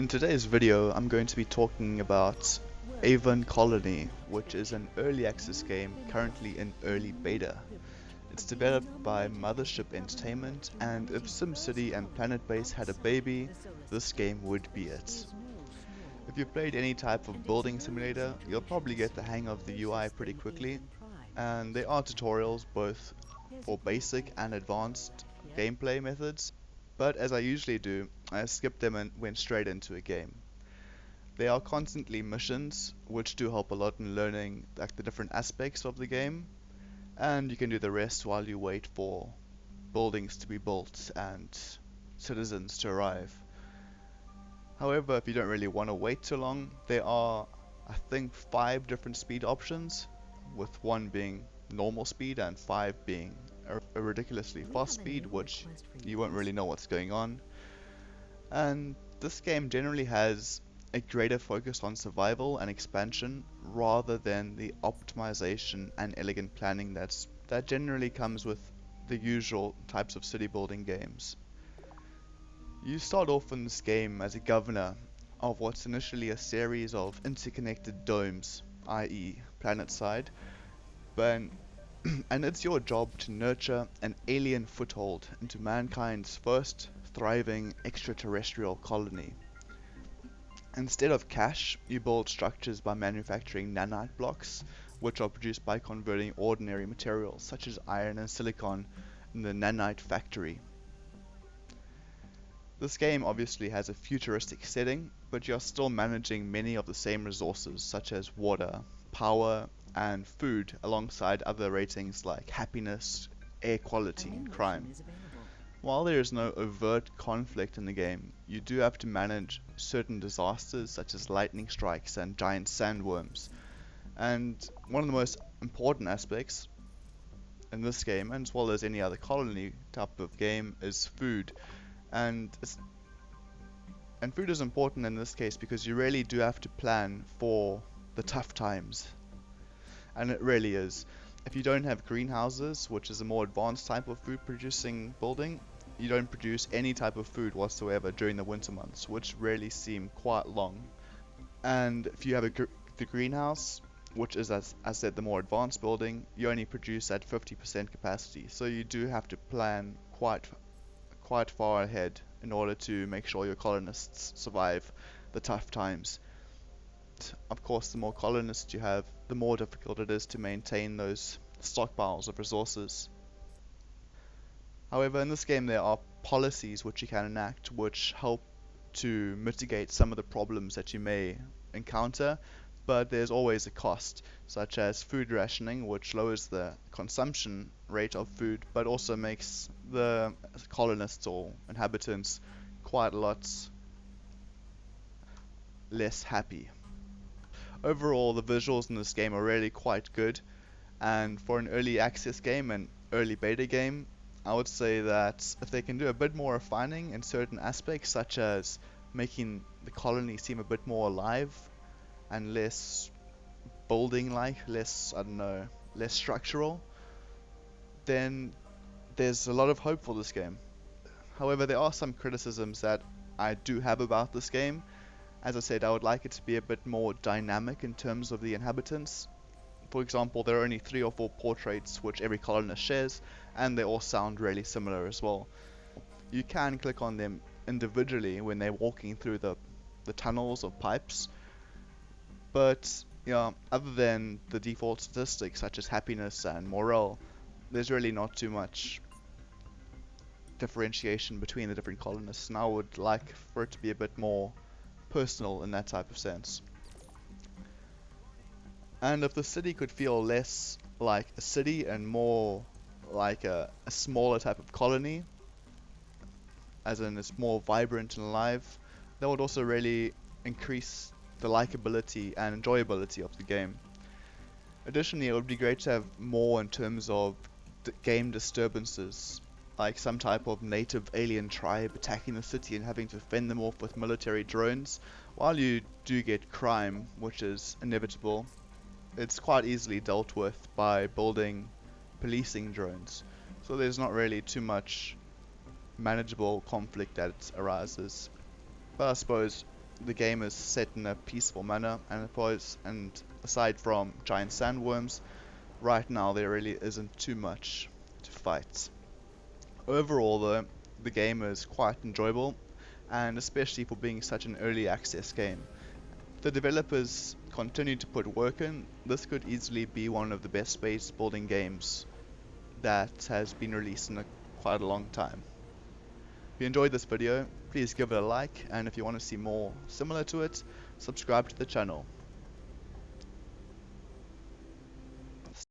In today's video, I'm going to be talking about Aven Colony, which is an early access game currently in early beta. It's developed by Mothership Entertainment, and if SimCity and Planet Base had a baby, this game would be it. If you've played any type of building simulator, you'll probably get the hang of the UI pretty quickly, and there are tutorials both for basic and advanced gameplay methods, but as I usually do, I skipped them and went straight into a game. There are constantly missions, which do help a lot in learning the different aspects of the game, and you can do the rest while you wait for buildings to be built and citizens to arrive. However, if you don't really want to wait too long, there are, I think, 5 different speed options, with 1 being normal speed and 5 being a ridiculously fast speed, which you won't really know what's going on. And this game generally has a greater focus on survival and expansion rather than the optimization and elegant planning that generally comes with the usual types of city building games. You start off in this game as a governor of what's initially a series of interconnected domes, i.e. planet-side, but and it's your job to nurture an alien foothold into mankind's first thriving extraterrestrial colony. Instead of cash, you build structures by manufacturing nanite blocks, which are produced by converting ordinary materials such as iron and silicon in the nanite factory. This game obviously has a futuristic setting, but you're still managing many of the same resources such as water, power, and food alongside other ratings like happiness, air quality, and crime. While there is no overt conflict in the game, you do have to manage certain disasters such as lightning strikes and giant sandworms. And one of the most important aspects in this game, as well as any other colony type of game, is food. And food is important in this case because you really do have to plan for the tough times. And it really is. If you don't have greenhouses, which is a more advanced type of food producing building, you don't produce any type of food whatsoever during the winter months, which really seem quite long. And if you have the greenhouse, which is as I said the more advanced building, you only produce at 50% capacity, so you do have to plan quite far ahead in order to make sure your colonists survive the tough times. Of course, the more colonists you have, the more difficult it is to maintain those stockpiles of resources. However, in this game there are policies which you can enact which help to mitigate some of the problems that you may encounter, but there's always a cost, such as food rationing, which lowers the consumption rate of food, but also makes the colonists or inhabitants quite a lot less happy. Overall, the visuals in this game are really quite good, and for an early access game and early beta game, I would say that if they can do a bit more refining in certain aspects, such as making the colony seem a bit more alive and less building-like, less, I don't know, less structural, then there's a lot of hope for this game. However, there are some criticisms that I do have about this game. As I said, I would like it to be a bit more dynamic in terms of the inhabitants. For example, there are only 3 or 4 portraits which every colonist shares, and they all sound really similar as well. You can click on them individually when they're walking through the tunnels of pipes, but other than the default statistics such as happiness and morale, there's really not too much differentiation between the different colonists, and I would like for it to be a bit more personal in that type of sense. And if the city could feel less like a city and more like a smaller type of colony, as in it's more vibrant and alive, that would also really increase the likability and enjoyability of the game. Additionally, it would be great to have more in terms of game disturbances, like some type of native alien tribe attacking the city and having to fend them off with military drones. While you do get crime, which is inevitable, it's quite easily dealt with by building policing drones. So there's not really too much manageable conflict that arises. But I suppose the game is set in a peaceful manner, and aside from giant sandworms, right now there really isn't too much to fight. Overall though, the game is quite enjoyable, and especially for being such an early access game. If the developers continue to put work in, this could easily be one of the best space building games that has been released in quite a long time. If you enjoyed this video, please give it a like, and if you want to see more similar to it, subscribe to the channel.